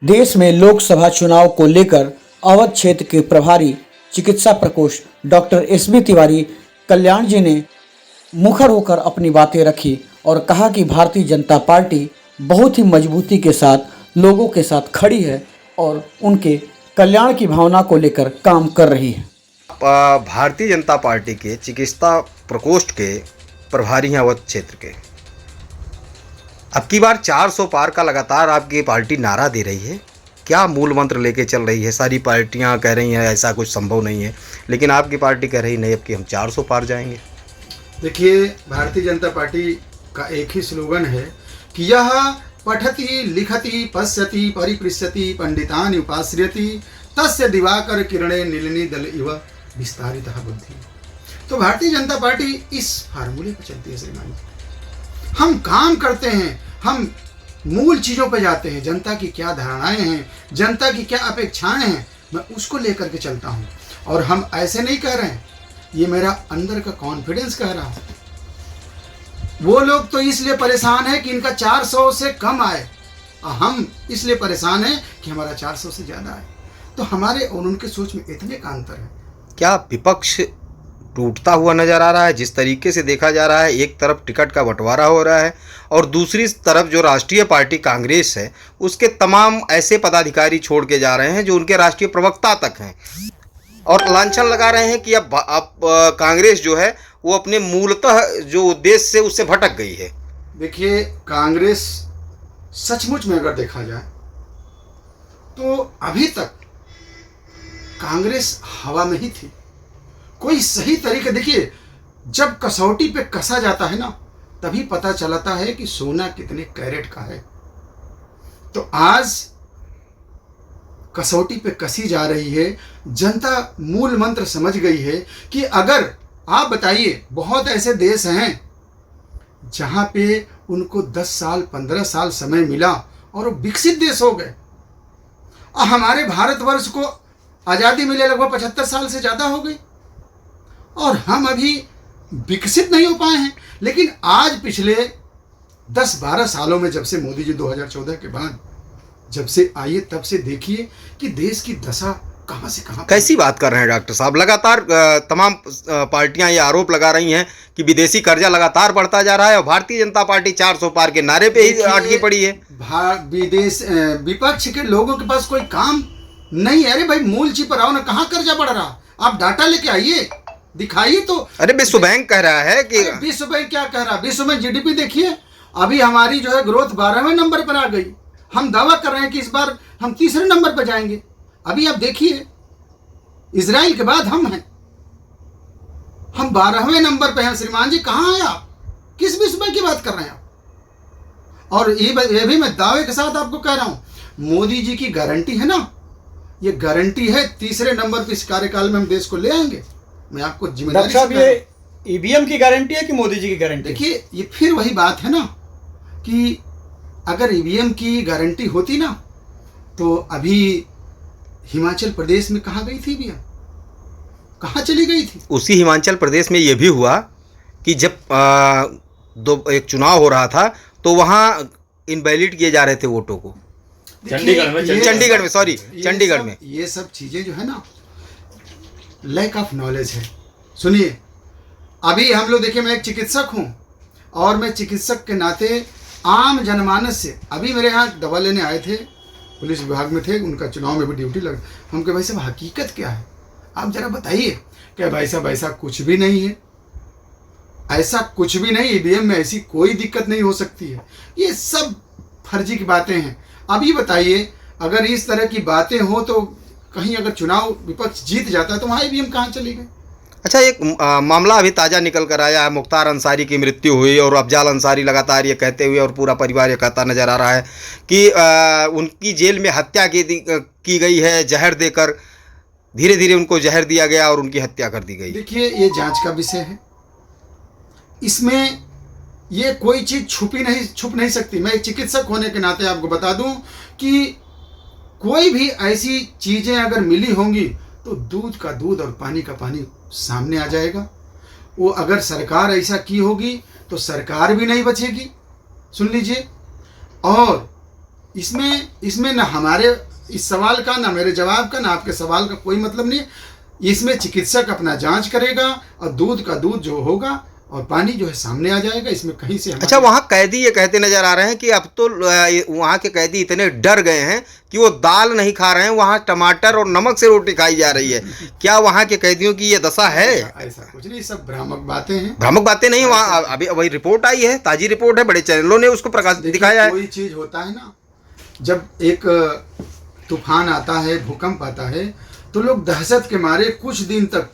देश में लोकसभा चुनाव को लेकर अवध क्षेत्र के प्रभारी चिकित्सा प्रकोष्ठ डॉक्टर एसबी तिवारी कल्याण जी ने मुखर होकर अपनी बातें रखी और कहा कि भारतीय जनता पार्टी बहुत ही मजबूती के साथ लोगों के साथ खड़ी है और उनके कल्याण की भावना को लेकर काम कर रही है। भारतीय जनता पार्टी के चिकित्सा प्रकोष्ठ के प्रभारी हैं अवध क्षेत्र के। अब की बार 400 पार का लगातार आपकी पार्टी नारा दे रही है। क्या मूल मंत्र लेके चल रही है? सारी पार्टियां कह रही हैं ऐसा कुछ संभव नहीं है, लेकिन आपकी पार्टी कह रही नहीं, अब कि हम 400 पार जाएंगे। देखिए, भारतीय जनता पार्टी का एक ही स्लोगन है कि यह पठति लिखति पश्यति परिपृश्यति पंडितानि उपाश्रियति तस्य दिवाकर किरणे नीलिनी दल इव विस्तारितः बुद्धि। तो भारतीय जनता पार्टी इस फार्मूले पर चलती है श्रीमान जी। हम काम करते हैं, हम मूल चीज़ों पर जाते हैं। जनता की क्या धारणाएं हैं, जनता की क्या अपेक्षाएं हैं, मैं उसको लेकर के चलता हूं। और हम ऐसे नहीं कह रहे हैं, ये मेरा अंदर का कॉन्फिडेंस कह रहा है। वो लोग तो इसलिए परेशान है कि इनका 400 से कम आए, हम इसलिए परेशान हैं कि हमारा 400 से ज़्यादा आए। तो हमारे और उनके सोच में इतने का अंतर है। क्या विपक्ष टूटता हुआ नजर आ रहा है? जिस तरीके से देखा जा रहा है, एक तरफ टिकट का बंटवारा हो रहा है और दूसरी तरफ जो राष्ट्रीय पार्टी कांग्रेस है उसके तमाम ऐसे पदाधिकारी छोड़ के जा रहे हैं जो उनके राष्ट्रीय प्रवक्ता तक हैं और लांछन लगा रहे हैं कि अब कांग्रेस जो है वो अपने मूलतः जो उद्देश्य से उससे भटक गई है। देखिए, कांग्रेस सचमुच में अगर देखा जाए तो अभी तक कांग्रेस हवा में ही थी। कोई सही तरीके, देखिए, जब कसौटी पे कसा जाता है ना, तभी पता चलता है कि सोना कितने कैरेट का है। तो आज कसौटी पे कसी जा रही है। जनता मूल मंत्र समझ गई है कि अगर आप बताइए, बहुत ऐसे देश हैं जहां पे उनको 10 साल 15 साल समय मिला और वो विकसित देश हो गए। और हमारे भारतवर्ष को आज़ादी मिले लगभग 75 साल से ज़्यादा हो गई और हम अभी विकसित नहीं हो पाए हैं। लेकिन आज पिछले 10-12 सालों में, जब से मोदी जी 2014 के बाद जब से आइए, तब से देखिए कि देश की दशा कहां से कहां। कैसी बात कर रहे हैं डॉक्टर साहब? लगातार तमाम पार्टियां ये आरोप लगा रही हैं कि विदेशी कर्जा लगातार बढ़ता जा रहा है और भारतीय जनता पार्टी 400 पार के नारे पे ही अटकी पड़ी है। विपक्ष के लोगों के पास कोई काम नहीं है। अरे भाई, मूल चीज पर आओ ना, कहाँ कर्जा बढ़ रहा? आप डाटा लेके आइए, दिखाइए तो। अरे विश्व बैंक कह रहा है कि विश्व बैंक क्या कह रहा है? विश्व में जीडीपी देखिए, अभी हमारी जो है ग्रोथ 12वें नंबर पर आ गई। हम दावा कर रहे हैं कि इस बार हम तीसरे नंबर पर जाएंगे। अभी आप देखिए, इजराइल के बाद हम हैं, हम 12वें नंबर पे हैं। श्रीमान जी, कहाँ हैं आप? किस विश्व बैंक की बात कर रहे हैं आप? और ये भी मैं दावे के साथ आपको कह रहा हूं, मोदी जी की गारंटी है ना, ये गारंटी है तीसरे नंबर पर इस कार्यकाल में हम देश को ले आएंगे। मैं आपको जिम्मेदारी से कह रहा हूं। ये ईवीएम की गारंटी है कि मोदी जी की गारंटी? देखिए, ये फिर वही बात है ना कि अगर ईवीएम की गारंटी होती ना, तो अभी हिमाचल प्रदेश में कहाँ गई थी ईवीएम? कहाँ चली गई थी? उसी हिमाचल प्रदेश में ये भी हुआ कि जब एक चुनाव हो रहा था तो वहाँ इनवैलिड किए जा रहे थे वोटों को। चंडीगढ़ में ये सब चीजें जो है ना, लैक ऑफ नॉलेज है। सुनिए, अभी हम लोग, देखिए, मैं एक चिकित्सक हूं और मैं चिकित्सक के नाते आम जनमानस से, अभी मेरे यहाँ दवा लेने आए थे, पुलिस विभाग में थे, उनका चुनाव में भी ड्यूटी लग। हम कहे, भाई साहब, हकीकत क्या है? आप जरा बताइए। क्या भाई साहब, ऐसा कुछ भी नहीं है, ऐसा कुछ भी नहीं, ईवीएम में ऐसी कोई दिक्कत नहीं हो सकती है। ये सब फर्जी की बातें हैं। अभी बताइए, अगर इस तरह की बातें हो तो कहीं अगर चुनाव विपक्ष जीत जाता है तो वहाँ ईवीएम कहाँ चली गई? अच्छा, एक मामला अभी ताज़ा निकल कर आया है। मुख्तार अंसारी की मृत्यु हुई और अफजाल अंसारी लगातार ये कहते हुए और पूरा परिवार ये कहता नजर आ रहा है कि उनकी जेल में हत्या की गई है, जहर देकर। धीरे धीरे उनको जहर दिया गया और उनकी हत्या कर दी गई। देखिए, ये जांच का विषय है, इसमें ये कोई चीज़ छुप नहीं सकती। मैं एक चिकित्सक होने के नाते आपको बता दूं कि कोई भी ऐसी चीज़ें अगर मिली होंगी तो दूध का दूध और पानी का पानी सामने आ जाएगा। वो अगर सरकार ऐसा की होगी तो सरकार भी नहीं बचेगी। सुन लीजिए। और इसमें ना हमारे इस सवाल का, ना मेरे जवाब का, ना आपके सवाल का कोई मतलब नहीं है। इसमें चिकित्सक अपना जांच करेगा और दूध का दूध जो होगा और पानी जो है सामने आ जाएगा। इसमें कहीं से अच्छा, वहाँ कैदी ये कहते नजर आ रहे हैं कि अब तो वहाँ के कैदी इतने डर गए हैं कि वो दाल नहीं खा रहे हैं, वहाँ टमाटर और नमक से रोटी खाई जा रही है। क्या वहाँ के कैदियों की ये दशा है? ऐसा कुछ नहीं, सब भ्रामक बातें हैं। भ्रामक बातें नहीं, वहाँ अभी वही रिपोर्ट आई है, ताजी रिपोर्ट है, बड़े चैनलों ने उसको प्रकाश दिखाया है। कोई चीज होता है ना, जब एक तूफान आता है, भूकंप आता है, तो लोग दहशत के मारे कुछ दिन तक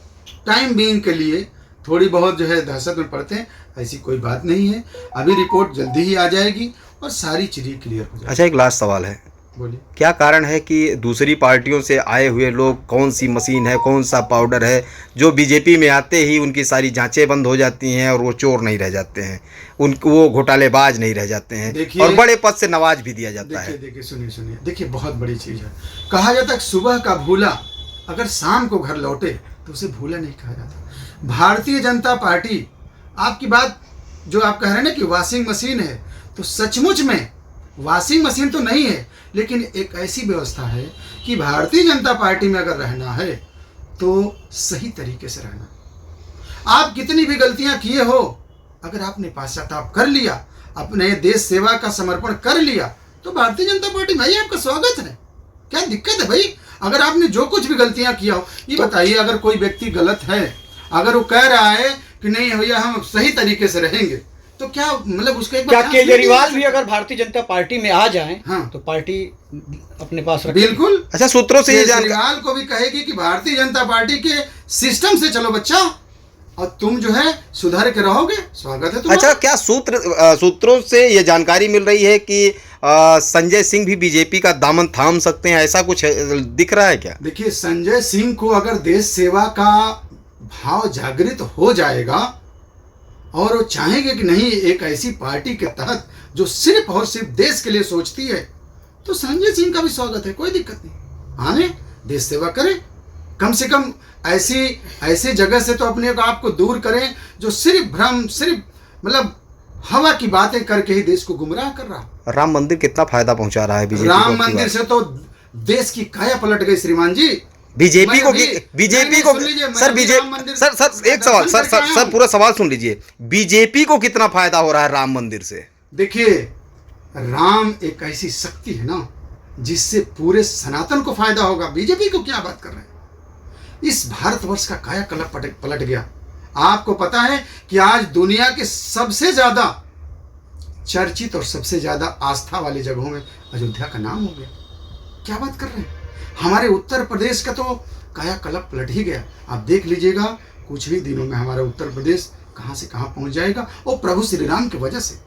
टाइम बीइंग के लिए थोड़ी बहुत जो है दहशत में पड़ते हैं। ऐसी कोई बात नहीं है। अभी रिपोर्ट जल्दी ही आ जाएगी और सारी चीज़ें क्लियर हो जाएगी। अच्छा, एक लास्ट सवाल है, बोलिए। क्या कारण है कि दूसरी पार्टियों से आए हुए लोग, कौन सी मशीन है, कौन सा पाउडर है, जो बीजेपी में आते ही उनकी सारी जांचें बंद हो जाती हैं और वो चोर नहीं रह जाते हैं, उनको वो घोटालेबाज नहीं रह जाते हैं और बड़े पद से नवाज भी दिया जाता है? देखिए सुनिए, देखिए बहुत बड़ी चीज़ है। कहा जाता है सुबह का भूला अगर शाम को घर लौटे तो उसे भूला नहीं कहा जाता। भारतीय जनता पार्टी, आपकी बात जो आप कह रहे हैं ना कि वॉशिंग मशीन है, तो सचमुच में वॉशिंग मशीन तो नहीं है, लेकिन एक ऐसी व्यवस्था है कि भारतीय जनता पार्टी में अगर रहना है तो सही तरीके से रहना। आप कितनी भी गलतियां किए हो, अगर आपने पश्चाताप कर लिया, अपने देश सेवा का समर्पण कर लिया, तो भारतीय जनता पार्टी में आपका स्वागत है। क्या दिक्कत है भाई? अगर आपने जो कुछ भी गलतियां किया हो, ये बताइए, अगर कोई व्यक्ति गलत है, अगर वो कह रहा है कि नहीं भैया हम सही तरीके से रहेंगे, तो क्या मतलब उसका एक क्या केजरीवाल भी अगर भारतीय जनता पार्टी में आ जाएं, हाँ, तो पार्टी अपने पास रखेगी? बिल्कुल। अच्छा, सूत्रों से ये केजरीवाल को भी कहेगी कि भारतीय जनता पार्टी के सिस्टम से चलो बच्चा, और तुम जो है सुधर के रहोगे, स्वागत है तुम्हारा। अच्छा, क्या सूत्रों से ये जानकारी मिल रही है कि संजय सिंह भी बीजेपी का दामन थाम सकते हैं, ऐसा कुछ दिख रहा है क्या? देखिए, संजय सिंह को अगर देश सेवा का भाव जागृत हो जाएगा और वो चाहेंगे कि नहीं एक ऐसी पार्टी के तहत जो सिर्फ और सिर्फ देश के लिए सोचती है, तो संजय सिंह का भी स्वागत है, कोई दिक्कत नहीं। आने देश सेवा करें, कम से कम ऐसी जगह से तो अपने आप को दूर करें जो सिर्फ भ्रम, सिर्फ मतलब हवा की बातें करके ही देश को गुमराह कर रहा। राम मंदिर कितना फायदा पहुंचा रहा है बीजेपी को? राम मंदिर से तो देश की काया पलट गई श्रीमान जी। बीजेपी को सर एक सवाल, सर पूरा सवाल सुन लीजिए, बीजेपी को कितना फायदा हो रहा है राम मंदिर से? देखिए, राम एक ऐसी शक्ति है ना जिससे पूरे सनातन को फायदा होगा। बीजेपी को क्या बात कर रहे हैं? इस भारतवर्ष का काया पलट गया। आपको पता है कि आज दुनिया के सबसे ज्यादा चर्चित और सबसे ज्यादा आस्था वाली जगहों में अयोध्या का नाम हो गया। क्या बात कर रहे हैं? हमारे उत्तर प्रदेश का तो कायाकल्प पलट ही गया। आप देख लीजिएगा, कुछ ही दिनों में हमारा उत्तर प्रदेश कहां से कहां पहुंच जाएगा, और प्रभु श्री राम की वजह से।